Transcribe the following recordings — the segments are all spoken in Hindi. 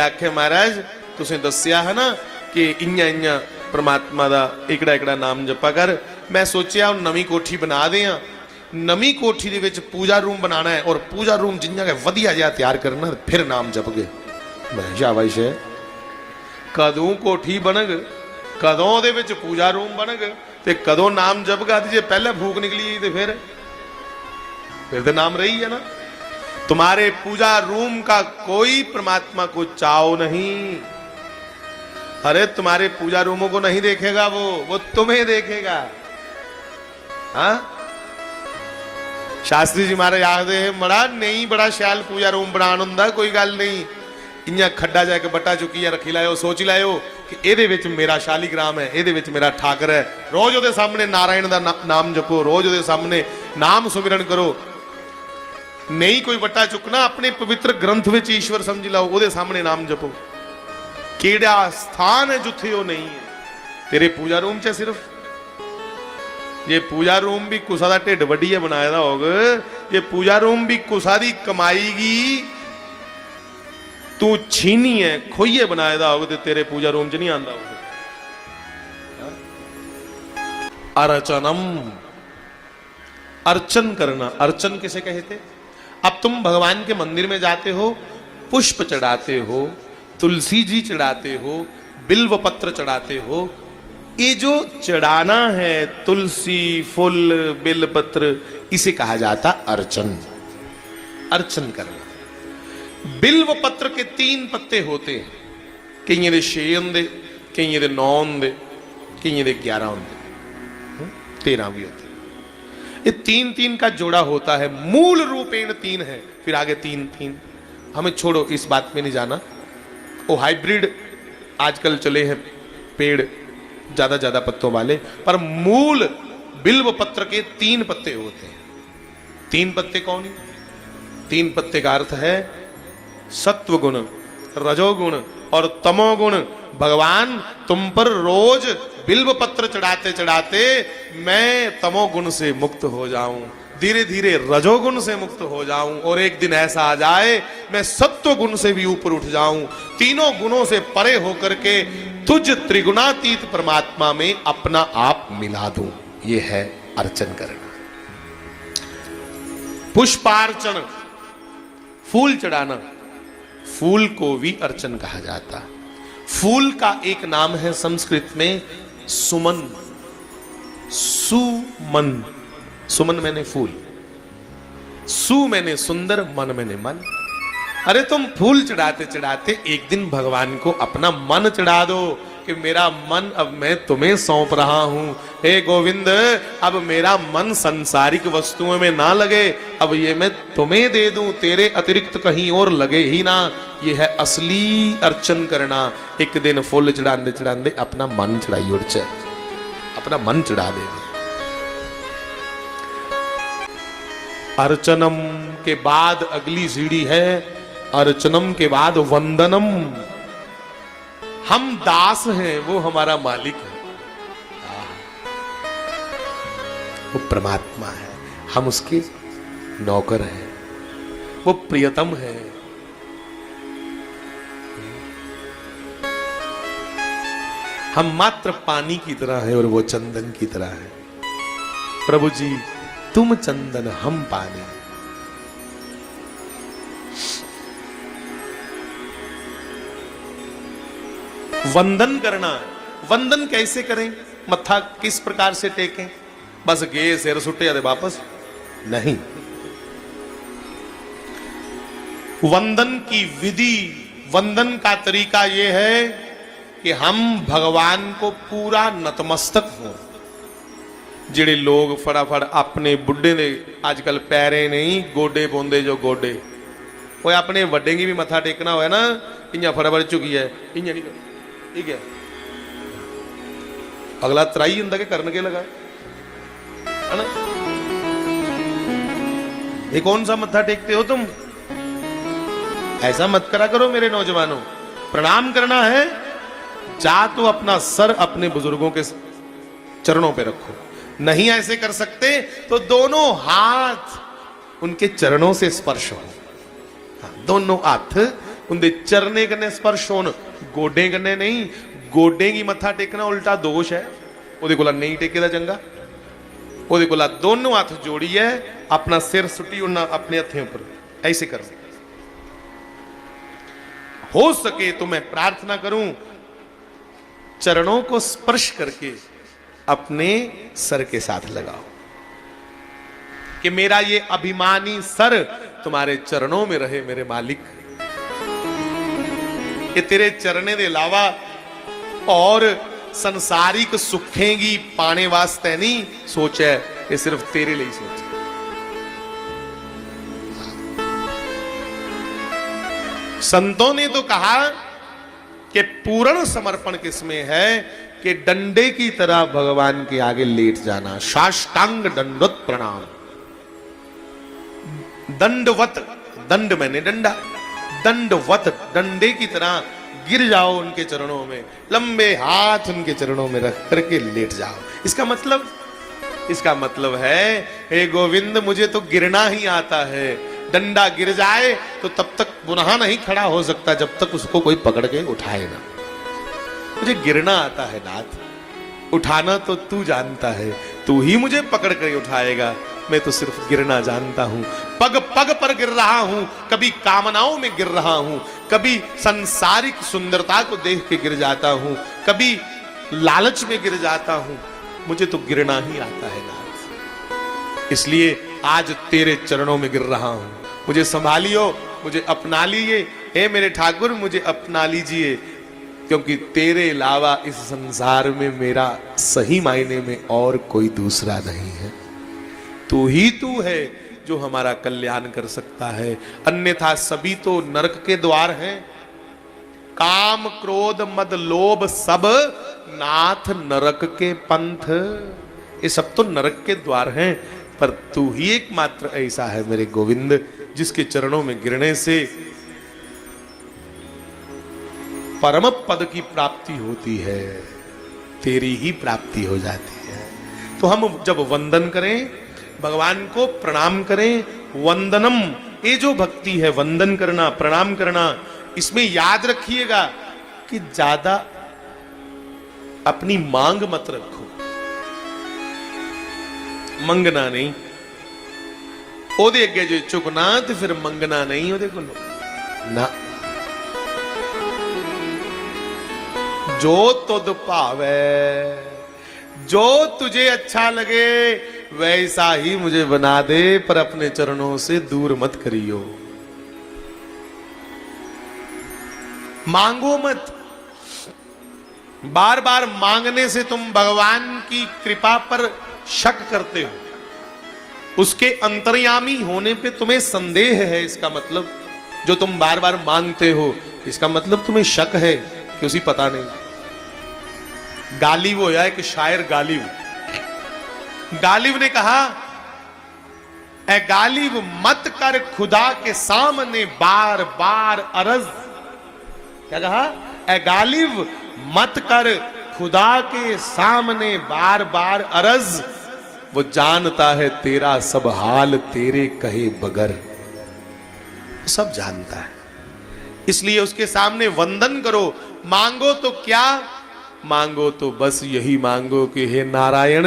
आखे महाराज तुसें दस्सिया है ना कि इयां इयां परमात्मा दा एकड़ा एकड़ा नाम जपा कर। मैं सोचिया नवी कोठी बना दें, नवी कोठी दे विच पूजा रूम बनाना है और पूजा रूम जिन्ना के वधिया जिहा तैयार करना, फिर नाम जप गए। मैं शाबाश है, कदों कोठी बनग, कदों दे विच पूजा रूम बनग ते कदों नाम जपगा। जे पहले भूख निकली तो फिर तो नाम रही है ना। तुम्हारे पूजा रूम का कोई परमात्मा को चाव नहीं। अरे तुम्हारे पूजा रूमों को नहीं देखेगा, वो तुम्हें देखेगा। हाँ, शास्त्री जी महाराज आखते हैं बड़ा नहीं बड़ा शैल पूजा रूम बनाना हुंदा, कोई गल नहीं। इयां खड्डा जाके बट्टा चुकी रखी लाओ, सोच लाओ कि एदे विच मेरा शालीग्राम है, एदे विच मेरा ठाकर है। रोज उहदे सामने नारायण दा नाम जपो, रोज उहदे सामने नाम सुमिरन करो। नहीं कोई बट्टा चुकना, अपने पवित्र ग्रंथ विच ईश्वर समझ लाओ, उहदे सामने नाम जपो। केड़ा स्थान है जुथे वो नहीं है तेरे पूजा रूम च। सिर्फ ये पूजा रूम भी कुसा दा ढिड वड्डीए बनाया दा होग, ये पूजा रूम भी कुसा दी कमाईगी तू छीनी है खोइए बनाया दा होग, तेरे पूजा रूम च नहीं आंदा होग। अर्चनम, अर्चन करना। अर्चन किसे कहते? अब तुम भगवान के मंदिर में जाते हो, पुष्प चढ़ाते हो, तुलसी जी चढ़ाते हो, बिल्व पत्र चढ़ाते हो। ये जो चढ़ाना है तुलसी फूल बिल्व पत्र, इसे कहा जाता अर्चन। अर्चन करना। बिल्व पत्र के 3 पत्ते होते हैं, कईयों दे 6 होंदे, कईयों दे 9 होंदे, कईयों दे 11 होंदे, 13 भी होते। ये 3-3 का जोड़ा होता है, मूल रूपेण 3 है, फिर आगे 3-3। हमें छोड़ो, इस बात में नहीं जाना। वो हाइब्रिड आजकल चले हैं पेड़ ज्यादा पत्तों वाले, पर मूल बिल्व पत्र के 3 पत्ते होते हैं। 3 पत्ते कौन? 3 पत्ते का अर्थ है सत्व गुण, रजोगुण और तमोगुण। भगवान तुम पर रोज बिल्व पत्र चढ़ाते चढ़ाते मैं तमोगुण से मुक्त हो जाऊं, धीरे धीरे रजोगुण से मुक्त हो जाऊं, और एक दिन ऐसा आ जाए मैं सत्व गुण से भी ऊपर उठ जाऊं, तीनों गुणों से परे होकर के तुझ त्रिगुणातीत परमात्मा में अपना आप मिला दूं। यह है अर्चन करना। पुष्पार्चन, फूल चढ़ाना। फूल को भी अर्चन कहा जाता। फूल का एक नाम है संस्कृत में सुमन। सुमन, सुमन मैंने फूल, सु मैंने सुंदर, मन मैंने मन। अरे तुम फूल चढ़ाते चढ़ाते एक दिन भगवान को अपना मन चढ़ा दो कि मेरा मन अब मैं तुम्हें सौंप रहा हूं। हे गोविंद, अब मेरा मन सांसारिक वस्तुओं में ना लगे, अब ये मैं तुम्हें दे दूं, तेरे अतिरिक्त कहीं और लगे ही ना। ये है असली अर्चन करना। एक दिन फूल चढ़ाते चढ़ाते अपना मन चढ़ाई उड़ च, अपना मन चढ़ा दे। अर्चनम के बाद अगली सीढ़ी है अर्चनम के बाद वंदनम। हम दास हैं, वो हमारा मालिक है, वो परमात्मा है, हम उसके नौकर हैं, वो प्रियतम है। हम मात्र पानी की तरह है और वो चंदन की तरह है। प्रभु जी तुम चंदन हम पानी। वंदन करना। वंदन कैसे करें? मत्था किस प्रकार से टेकें? बस गए सिर सुटे आदे वापस नहीं। वंदन की विधि, वंदन का तरीका यह है कि हम भगवान को पूरा नतमस्तक हो। जिहड़े लोग फटाफट अपने बुढ़े दे आजकल पैरे नहीं गोडे पाउंदे, जो गोडे वो अपने वड्डे की भी मत्था टेकना होया ना, इयां फटाफट झुकी है, इयां नहीं कर, ठीक है। अगला त्राई हुंदा कि करन के लगा है ना। ये कौन सा मत्था टेकते हो तुम? ऐसा मत करा करो मेरे नौजवानों। प्रणाम करना है, जा तो अपना सर अपने बुजुर्गों के चरणों पे रखो। नहीं ऐसे कर सकते तो दोनों हाथ उनके चरणों से स्पर्श हो। दोनों हाथ उनके चरने कन्ने स्पर्श होन, गोडे कन्ने नहीं। गोडे की मत्था टेकना उल्टा दोष है, ਉਹਦੇ ਕੋਲ नहीं टेके दा चंगा। ਉਹਦੇ ਕੋਲ दोनों हाथ जोड़िए, अपना सिर सुटी उन्ना अपने हथें ऊपर ऐसे कर। हो सके तो मैं प्रार्थना करूं चरणों को स्पर्श करके अपने सर के साथ लगाओ कि मेरा ये अभिमानी सर तुम्हारे चरणों में रहे मेरे मालिक। कि तेरे चरने के अलावा और संसारिक सुखेंगी पाने वास्ते नहीं सोचे, ये सिर्फ तेरे लिए सोचे। संतों ने तो कहा कि पूर्ण समर्पण किसमें है कि डंडे की तरह भगवान के आगे लेट जाना, साष्टांग दंडवत प्रणाम। दंडवत, दंड मैंने डंडा, दंडवत डंडे की तरह गिर जाओ उनके चरणों में, लंबे हाथ उनके चरणों में रख करके लेट जाओ। इसका मतलब है हे गोविंद मुझे तो गिरना ही आता है। डंडा गिर जाए तो तब तक पुनः नहीं खड़ा हो सकता जब तक उसको कोई पकड़ के उठाए ना। मुझे गिरना आता है नाथ, उठाना तो तू जानता है, तू ही मुझे पकड़ कर उठाएगा। मैं तो सिर्फ गिरना जानता हूं, पग पग पर गिर रहा हूं। कभी कामनाओं में गिर रहा हूं, कभी संसारिक सुंदरता को देख के गिर जाता हूं, कभी लालच में गिर जाता हूं। मुझे तो गिरना ही आता है नाथ, इसलिए आज तेरे चरणों में गिर रहा हूं। मुझे संभालियो, मुझे अपना लीजिए, हे मेरे ठाकुर मुझे अपना लीजिए, क्योंकि तेरे अलावा इस संसार में मेरा सही मायने में और कोई दूसरा नहीं है। तू ही तू है जो हमारा कल्याण कर सकता है, अन्यथा सभी तो नरक के द्वार हैं। काम क्रोध मद लोभ सब नाथ नरक के पंथ, ये सब तो नरक के द्वार हैं। पर तू ही एकमात्र ऐसा है मेरे गोविंद जिसके चरणों में गिरने से परम पद की प्राप्ति होती है, तेरी ही प्राप्ति हो जाती है। तो हम जब वंदन करें, भगवान को प्रणाम करें, वंदनम, ये जो भक्ति है वंदन करना प्रणाम करना, इसमें याद रखिएगा कि ज्यादा अपनी मांग मत रखो, मंगना नहीं। ओदे अगे जो चुकना तो फिर मंगना नहीं ओदे को ना। जो तुद भावे, जो तुझे अच्छा लगे वैसा ही मुझे बना दे, पर अपने चरणों से दूर मत करियो। मांगो मत, बार बार मांगने से तुम भगवान की कृपा पर शक करते हो, उसके अंतर्यामी होने पे तुम्हें संदेह है। इसका मतलब जो तुम बार बार मांगते हो, इसका मतलब तुम्हें शक है कि उसी पता नहीं। गालिब होया एक शायर, गालिब ने कहा, ए गालिब मत कर खुदा के सामने बार बार अरज। क्या कहा? ए गालिब मत कर खुदा के सामने बार बार अरज, वो जानता है तेरा सब हाल तेरे कहे बगैर, सब जानता है। इसलिए उसके सामने वंदन करो। मांगो तो क्या मांगो, तो बस यही मांगो कि हे नारायण,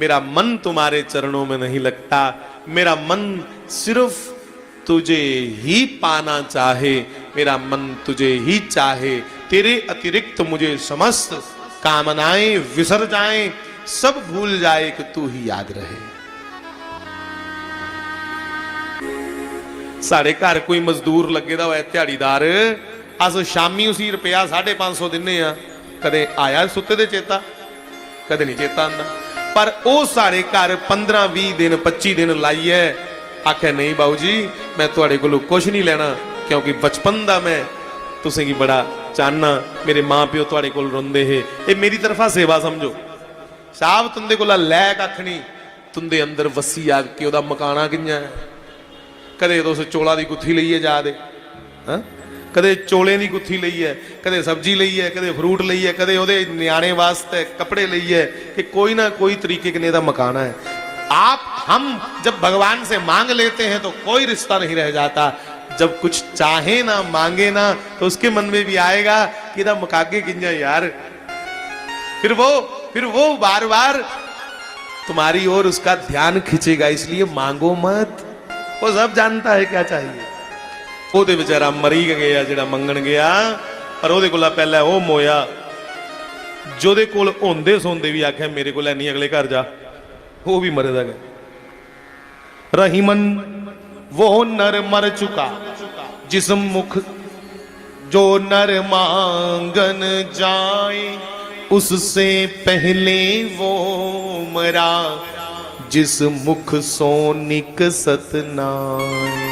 मेरा मन तुम्हारे चरणों में नहीं लगता, मेरा मन सिर्फ तुझे ही पाना चाहे, मेरा मन तुझे ही चाहे, तेरे अतिरिक्त मुझे समस्त कामनाएं विसर जाएं, सब भूल जाए कि तू ही याद रहे। साढ़े घर कोई मजदूर लगे दा होया दिहाड़ीदार, अस शामी उसी रुपया 550 दिने आ, कदे आया सुते दे चेता, कदे नहीं चेता आंदा। पर वो साढ़े घर 15-20 दिन 25 दिन लाइए, आखे नहीं बाबू जी मैं तुहाडे कोलों कुछ नहीं लेना, क्योंकि बचपन दा मैं तुसें की बड़ा चाहना, मेरे मां प्यो तुहाडे कोल रोंदे है, ये मेरी तरफा सेवा समझो। साहब तुंदे कोला लै कख नहीं, तुंदे अंदर वसी आ के ओदा मकाना कियां है। कदे तुस चोला दी गुत्थी लईए जा दे, कदे चोले दी गुत्थी लईए, कदे सब्जी लईए, कदे फ्रूट लईए, कदे ओदे न्याणे वास्ते कपड़े लईए, कि कोई ना कोई तरीके के दा मकाना है। आप हम जब भगवान से मांग लेते हैं तो कोई रिश्ता नहीं रह जाता। जब कुछ चाहे ना मांगे ना तो उसके मन में भी आएगा कि ना मुकागे किंजा यार, फिर वो बार बार तुम्हारी ओर उसका ध्यान खींचेगा। इसलिए मांगो मत, वो सब जानता है क्या चाहिए। ਉਹਦੇ ਵਿਚਾਰਾ ਮਰੀ ਗਿਆ ਜਿਹੜਾ ਮੰਗਣ ਗਿਆ, ਪਰ ਉਹਦੇ ਕੋਲ ਪਹਿਲਾਂ ਉਹ ਮੋਇਆ ਜਿਹਦੇ ਕੋਲ ਹੁੰਦੇ ਸੌਂਦੇ ਵੀ ਆਖਿਆ ਮੇਰੇ ਕੋਲ ਨਹੀਂ, ਅਗਲੇ ਘਰ ਜਾ, ਉਹ ਵੀ ਮਰਦਾ ਗਿਆ। रहीमन वो नर मर चुका जिस मुख जो नर मांगन जाए, उससे पहले वो मरा जिस मुख सो निकसत नाय।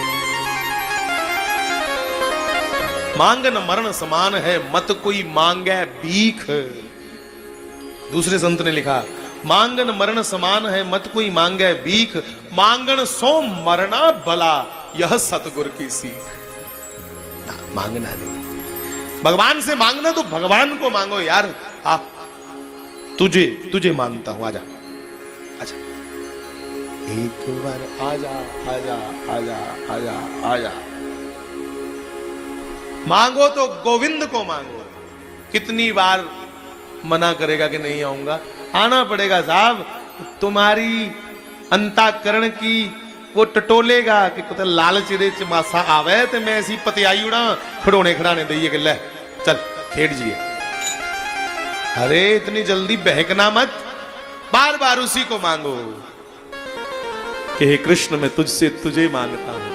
मांगन मरण समान है, मत कोई मांगे भीख। दूसरे संत ने लिखा मांगन मरण समान है, मत कोई मांगे भीख, मांगन सो मरना भला, यह सतगुर की सीख। मांगना नहीं, भगवान से मांगना तो भगवान को मांगो यार। तुझे मानता हूं, आजा आजा, एक बार आजा आजा आजा आजा आजा। मांगो तो गोविंद को मांगो। कितनी बार मना करेगा कि नहीं आऊंगा? आना पड़ेगा साहब। तुम्हारी अंताकरण की वो टटोलेगा कि कुछ लालच दे च मासा आवे ते मैं ऐसी पतियाई उड़ा खड़ोने खड़ाने दइए कि ले चल खेड़ जिए। अरे इतनी जल्दी बहकना मत, बार बार उसी को मांगो कि हे कृष्ण मैं तुझसे तुझे मांगता हूं।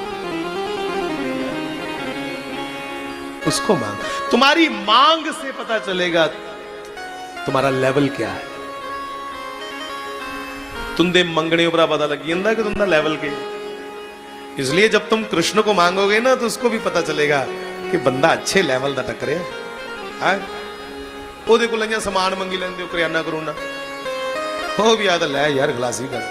उसको मांग, तुम्हारी मांग से पता चलेगा तुम्हारा लेवल क्या है। तुंदे मंगने उपरा पता लगी जाता कि तुंदा लेवल के। इसलिए जब तुम कृष्ण को मांगोगे ना तो उसको भी पता चलेगा कि बंदा अच्छे लेवल का टकरे है। ओदे को समान मंगी लेंदे हो, करियाना करूना, वो भी याद लै यार खलासी कर।